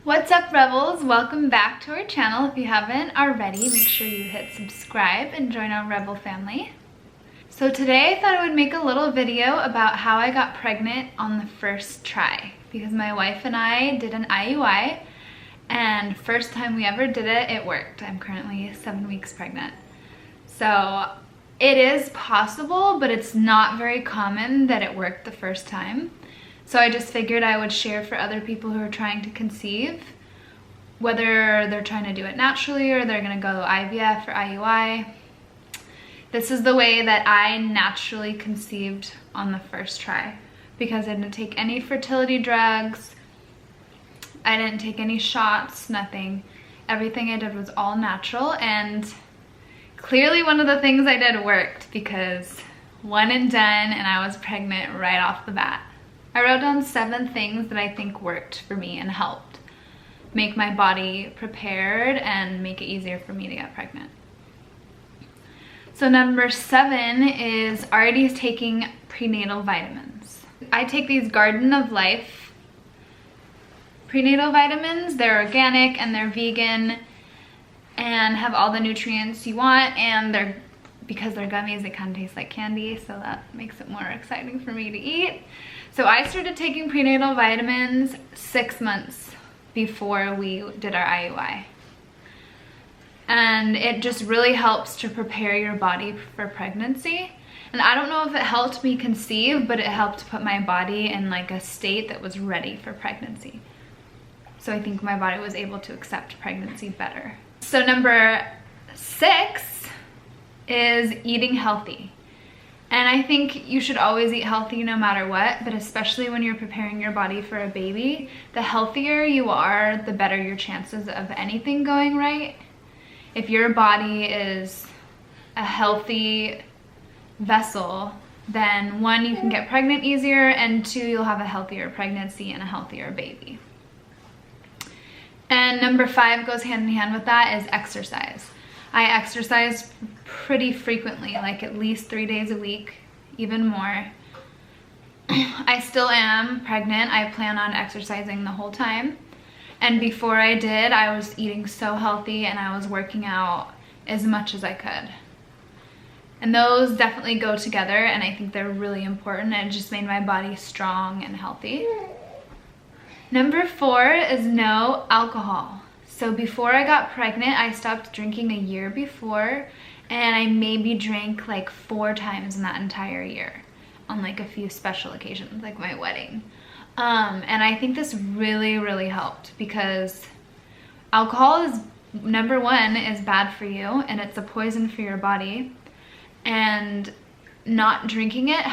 What's up, Rebels? Welcome back to our channel. If you haven't already, make sure you hit subscribe and join our Rebel family. So today I thought I would make a little video about how I got pregnant on the first try, because my wife and I did an IUI, and first time we ever did it, it worked. I'm currently 7 weeks pregnant. So it is possible, but it's not very common that it worked the first time. So I just figured I would share for other people who are trying to conceive, whether they're trying to do it naturally or they're gonna go IVF or IUI. This is the way that I naturally conceived on the first try, because I didn't take any fertility drugs, I didn't take any shots, nothing. Everything I did was all natural, and clearly one of the things I did worked, because one and done and I was pregnant right off the bat. I wrote down 7 things that I think worked for me and helped make my body prepared and make it easier for me to get pregnant. So number 7 is already taking prenatal vitamins. I take these Garden of Life prenatal vitamins. They're organic and they're vegan and have all the nutrients you want, and because they're gummies, they kind of taste like candy, so that makes it more exciting for me to eat. So I started taking prenatal vitamins 6 months before we did our IUI. And it just really helps to prepare your body for pregnancy. And I don't know if it helped me conceive, but it helped put my body in like a state that was ready for pregnancy. So I think my body was able to accept pregnancy better. So number 6 is eating healthy. And I think you should always eat healthy no matter what, but especially when you're preparing your body for a baby, the healthier you are, the better your chances of anything going right. If your body is a healthy vessel, then 1, you can get pregnant easier, and 2, you'll have a healthier pregnancy and a healthier baby. And number 5 goes hand in hand with that, is exercise. I exercise pretty frequently, like at least 3 days a week, even more. I still am pregnant. I plan on exercising the whole time. And before I did, I was eating so healthy and I was working out as much as I could. And those definitely go together, and I think they're really important. It just made my body strong and healthy. Number 4 is no alcohol. So before I got pregnant, I stopped drinking a year before, and I maybe drank like 4 times in that entire year on like a few special occasions, like my wedding. And I think this really, really helped, because alcohol is, number 1, is bad for you and it's a poison for your body. And not drinking it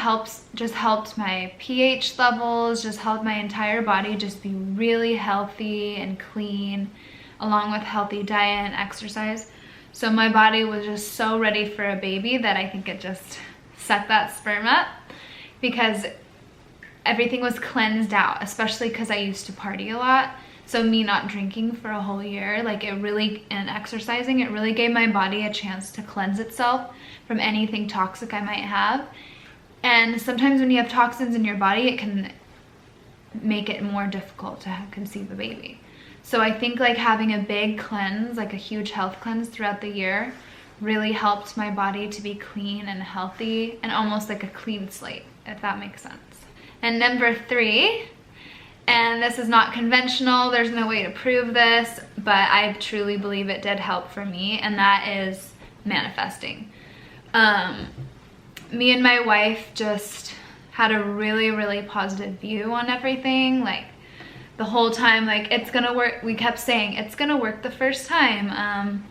just helped my pH levels, just helped my entire body just be really healthy and clean, along with healthy diet and exercise. So my body was just so ready for a baby that I think it just set that sperm up, because everything was cleansed out, especially because I used to party a lot. So me not drinking for a whole year, like it really, and exercising, it really gave my body a chance to cleanse itself from anything toxic I might have. And sometimes when you have toxins in your body, it can make it more difficult to conceive a baby. So I think like having a big cleanse, like a huge health cleanse throughout the year, really helped my body to be clean and healthy, and almost like a clean slate, if that makes sense. And number 3, and this is not conventional, there's no way to prove this, but I truly believe it did help for me, and that is manifesting. Me and my wife just had a really, really positive view on everything. Like the whole time, like, it's gonna work. We kept saying it's gonna work the first time.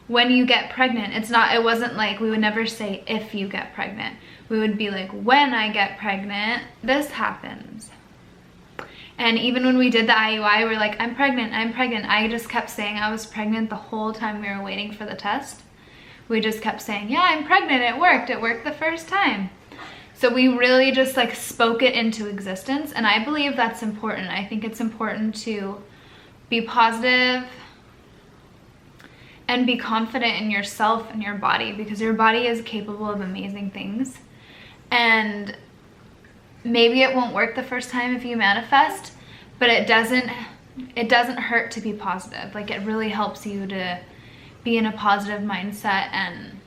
When you get pregnant, it wasn't like, we would never say if you get pregnant. We would be like, when I get pregnant, this happens. And even when we did the IUI, we're like, I'm pregnant, I'm pregnant. I just kept saying I was pregnant the whole time we were waiting for the test. We just kept saying, yeah, I'm pregnant, it worked the first time. So we really just like spoke it into existence, and I believe that's important. I think it's important to be positive and be confident in yourself and your body, because your body is capable of amazing things. And maybe it won't work the first time if you manifest, but it doesn't it doesn't hurt to be positive. Like, it really helps you to be in a positive mindset and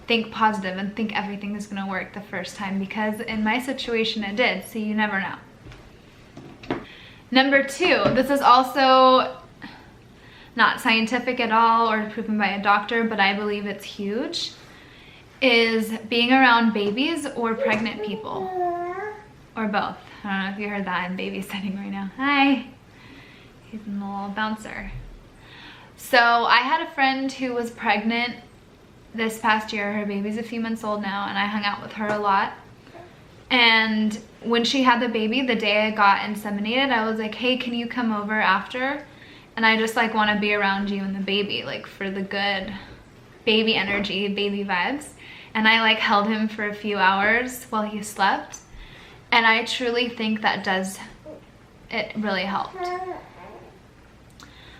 think positive and think everything is gonna work the first time, because in my situation it did, so you never know. Number 2, this is also not scientific at all or proven by a doctor, but I believe it's huge, is being around babies or pregnant people, or both. I don't know if you heard that, I'm babysitting right now. Hi, he's a little bouncer. So I had a friend who was pregnant this past year. Her baby's a few months old now, and I hung out with her a lot. And when she had the baby, the day I got inseminated, I was like, hey, can you come over after? And I just like want to be around you and the baby, like for the good baby energy, baby vibes. And I like held him for a few hours while he slept. And I truly think that it really helped.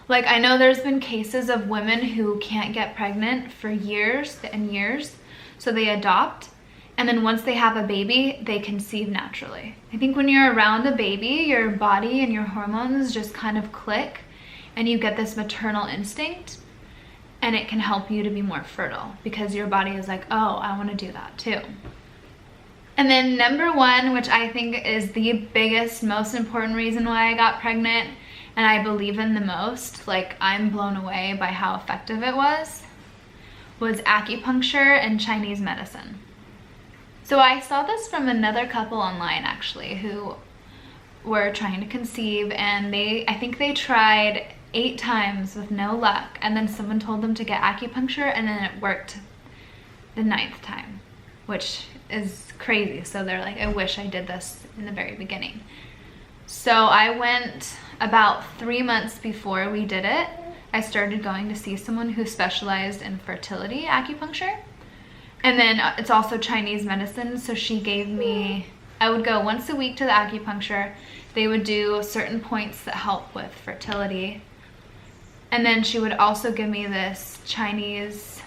Like, I know there's been cases of women who can't get pregnant for years and years, so they adopt, and then once they have a baby, they conceive naturally. I think when you're around a baby, your body and your hormones just kind of click, and you get this maternal instinct, and it can help you to be more fertile, because your body is like, oh, I want to do that too. And then number 1, which I think is the biggest, most important reason why I got pregnant, and I believe in the most, like I'm blown away by how effective it was acupuncture and Chinese medicine. So I saw this from another couple online actually who were trying to conceive, and I think they tried 8 times with no luck, and then someone told them to get acupuncture, and then it worked the 9th time, which is crazy. So they're like, I wish I did this in the very beginning. So I went about 3 months before we did it. I started going to see someone who specialized in fertility acupuncture. And then it's also Chinese medicine. So she gave me, I would go once a week to the acupuncture. They would do certain points that help with fertility. And then she would also give me this Chinese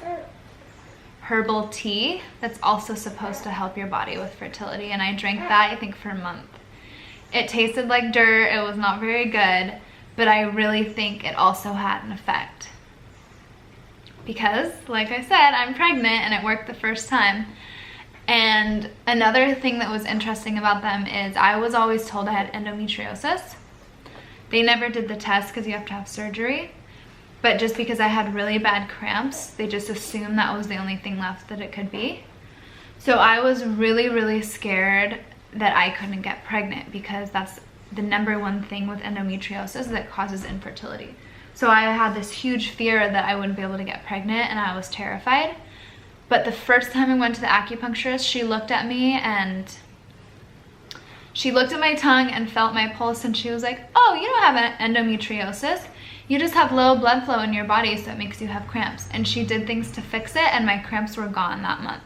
herbal tea that's also supposed to help your body with fertility. And I drank that, I think, for a month. It tasted like dirt, it was not very good, but I really think it also had an effect. Because, like I said, I'm pregnant and it worked the first time. And another thing that was interesting about them is I was always told I had endometriosis. They never did the test because you have to have surgery. But just because I had really bad cramps, they just assumed that was the only thing left that it could be. So I was really, really scared that I couldn't get pregnant, because that's the number 1 thing with endometriosis that causes infertility. So I had this huge fear that I wouldn't be able to get pregnant, and I was terrified. But the first time I went to the acupuncturist, she looked at me and she looked at my tongue and felt my pulse, and she was like, oh, you don't have an endometriosis. You just have low blood flow in your body, so it makes you have cramps. And she did things to fix it, and my cramps were gone that month.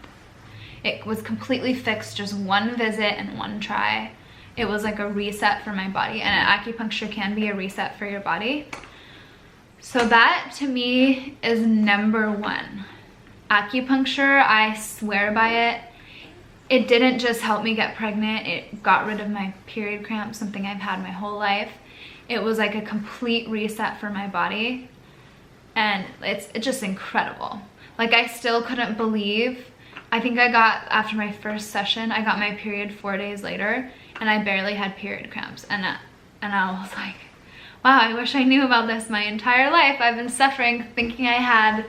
It was completely fixed, just 1 visit and 1 try. It was like a reset for my body, and acupuncture can be a reset for your body. So that to me is number 1. Acupuncture, I swear by it. It didn't just help me get pregnant, it got rid of my period cramps, something I've had my whole life. It was like a complete reset for my body, and it's just incredible. Like, I still couldn't believe, I think after my first session, I got my period 4 days later, and I barely had period cramps. And I was like, wow, I wish I knew about this my entire life. I've been suffering thinking I had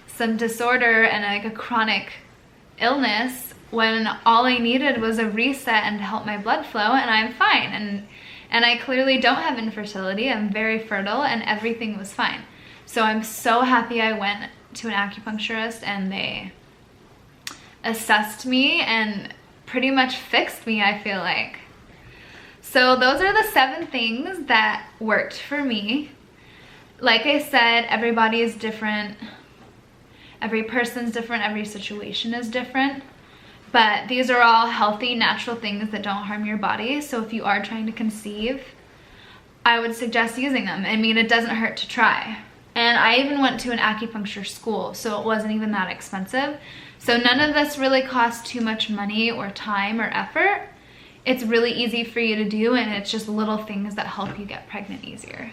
some disorder and like a chronic illness, when all I needed was a reset and to help my blood flow, and I'm fine. And I clearly don't have infertility. I'm very fertile, and everything was fine. So I'm so happy I went to an acupuncturist, and they assessed me and pretty much fixed me, I feel like. So those are the 7 things that worked for me. Like I said, everybody is different. Every person's different. Every situation is different. But these are all healthy, natural things that don't harm your body. So if you are trying to conceive, I would suggest using them. I mean, it doesn't hurt to try. And I even went to an acupuncture school, so it wasn't even that expensive. So none of this really cost too much money or time or effort. it's really easy for you to do, and it's just little things that help you get pregnant easier.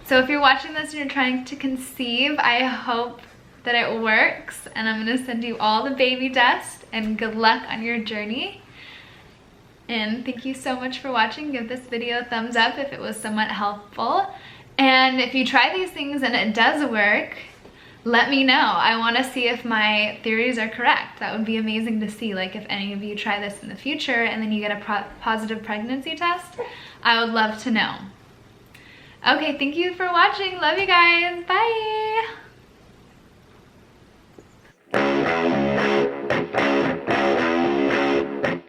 So if you're watching this and you're trying to conceive, I hope that it works, and I'm gonna send you all the baby dust, and good luck on your journey. And thank you so much for watching. Give this video a thumbs up if it was somewhat helpful. And if you try these things and it does work, let me know. I want to see if my theories are correct. That would be amazing to see, like if any of you try this in the future and then you get a positive pregnancy test. I would love to know. Okay, thank you for watching. Love you guys. Bye.